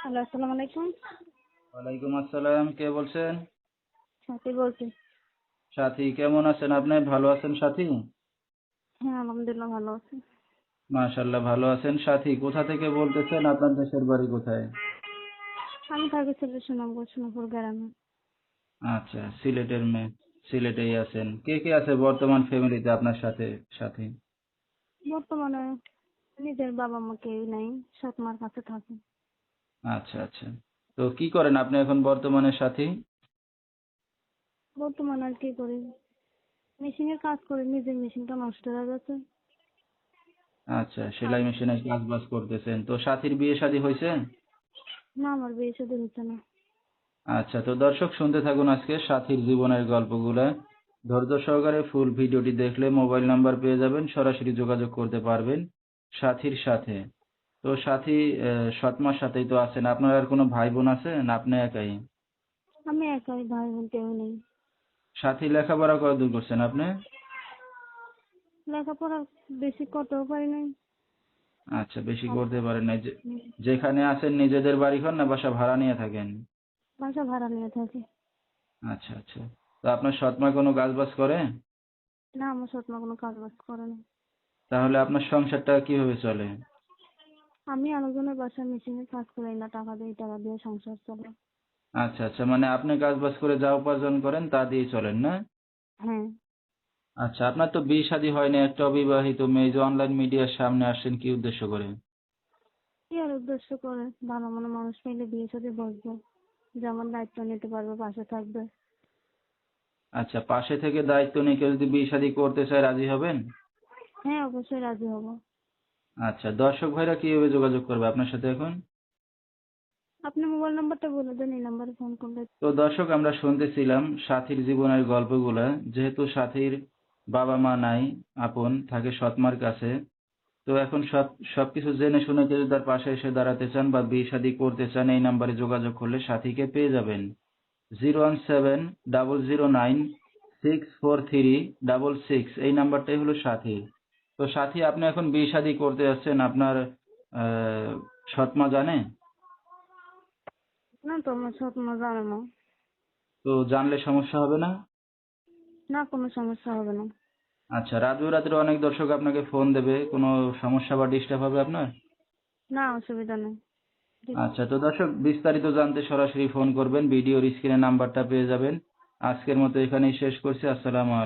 Hello, আসসালামু আলাইকুম। ওয়ালাইকুম আসসালাম। কে বলছেন? সাথী বলছি। সাথী, কেমন আছেন আপনি? ভালো আছেন সাথী? হ্যাঁ, আলহামদুলিল্লাহ ভালো আছি। মাশাআল্লাহ, ভালো আছেন সাথী। কোথা থেকে বলতেছেন? আপনার দেশের বাড়ি কোথায়? আমি থাকি সুনামগঞ্জ, সোনাপুর গ্রামে। আচ্ছা, সিলেটের মেয়ে। সিলেটেই আছেন। কে কে আছে বর্তমান ফ্যামিলিতে আপনার সাথে সাথী? বর্তমানে নিজের বাবা মা কেউ নাই, সৎ মার কাছে থাকি। আচ্ছা আচ্ছা। তো কি করেন আপনি এখন বর্তমানে সাথী? বর্তমানে আর কি করি, মেশিনের কাজ করি, নিজের মেশিনটা নষ্ট হয়ে গেছে। আচ্ছা, আর সেলাই মেশিনের কাজ বাজ করতেছেন। তো সাথীর বিয়ে শাদী হয়েছে? না, আমার বিয়ে শাদী হচ্ছে না। আচ্ছা, তো দর্শক শুনতে থাকুন আজকে সাথীর জীবনের গল্পগুলা। ধৈর্য সহকারে ফুল ভিডিওটি দেখলে মোবাইল নাম্বার পেয়ে যাবেন, সরাসরি যোগাযোগ করতে পারবেন সাথীর সাথে। তো সাথী সৎমার সাথেই তো আছেন। আপনার আর কোনো ভাই বোন আছে না আপনি একাই? আমি একাই, ভাই বোন কেউ নেই। সাথী লেখাপড়া কতদূর করছেন আপনি? লেখাপড়া বেশি করতেও পারি নাই। আচ্ছা, বেশি আর করতে পারেন নাই। যেখানে আছেন নিজেদের বাড়ি ঘর না বাসা ভাড়া নিয়ে থাকেন? বাসা ভাড়া নিয়ে থাকি। আচ্ছা আচ্ছা। তো আপনার সৎমা কোনো কাজ বাজ করে? না, আমার সৎ মা কোনো কাজ বাজ করে না। তাহলে আপনার সংসারটা কিভাবে চলে? আমি আরেকজনের বাসায় মেশিনের কাজ করি না, টাকা দিয়ে সংসার চলে। আচ্ছা আচ্ছা, মানে আপনি কাজ বাজ করে যা উপার্জন করেন তা দিয়ে চলেন না? হ্যাঁ। আচ্ছা, আপনার তো বিয়ে শাদী হয়নি, একটা অবিবাহিত মেয়ে, যে অনলাইন মিডিয়ার সামনে আসছেন কি উদ্দেশ্য করে? কি আর উদ্দেশ্য করে, ভালো মনে মানুষ পেলে বিয়ে সাথে বসবো, যেমন দায়িত্ব নিতে পারবে, পাশে থাকবে। আচ্ছা, পাশে থেকে দায়িত্ব নিয়ে কেউ যদি বিয়ে শাদী করতে চায় রাজি হবেন? হ্যাঁ, অবশ্যই রাজি হব। আচ্ছা, দর্শক ভাইরা কিভাবে যোগাযোগ করবে আপনার সাথে এখন? আপনি মোবাইল নাম্বারটা বলে দেন, এই নাম্বারে ফোন করলে। তো দর্শক, আমরা শুনতেছিলাম সাথীর জীবনের গল্পগুলা। যেহেতু সাথীর বাবা মা নাই, আপন থাকে সৎমার কাছে। তো এখন সবকিছু জেনে শুনে কেউ যদি তার পাশে এসে দাঁড়াতে চান বা বিয়ে শাদী করতে চান, এই নাম্বারে যোগাযোগ করলে সাথীকে পেয়ে যাবেন। 01700964366, এই নাম্বারটাই হলো সাথী। তো সাথী, আপনি এখন বিয়ে শাদী করতে যাচ্ছেন, আপনার সৎমা জানে? না তো, আমার সৎ মা জানে না। তো জানলে সমস্যা হবে না? না, কোনো সমস্যা হবে না। আচ্ছা, রাত বিরাত্রে অনেক দর্শক আপনাকে ফোন দেবে, কোনো সমস্যা বা ডিস্টার্ব হবে আপনার? না, অসুবিধা নেই। আচ্ছা, তো দর্শক বিস্তারিত জানতে সরাসরি ফোন করবেন, ভিডিওর স্ক্রিনে নাম্বারটা পেয়ে যাবেন। আজকের মতো এখানেই শেষ করছি। আসসালামু আলাইকুম।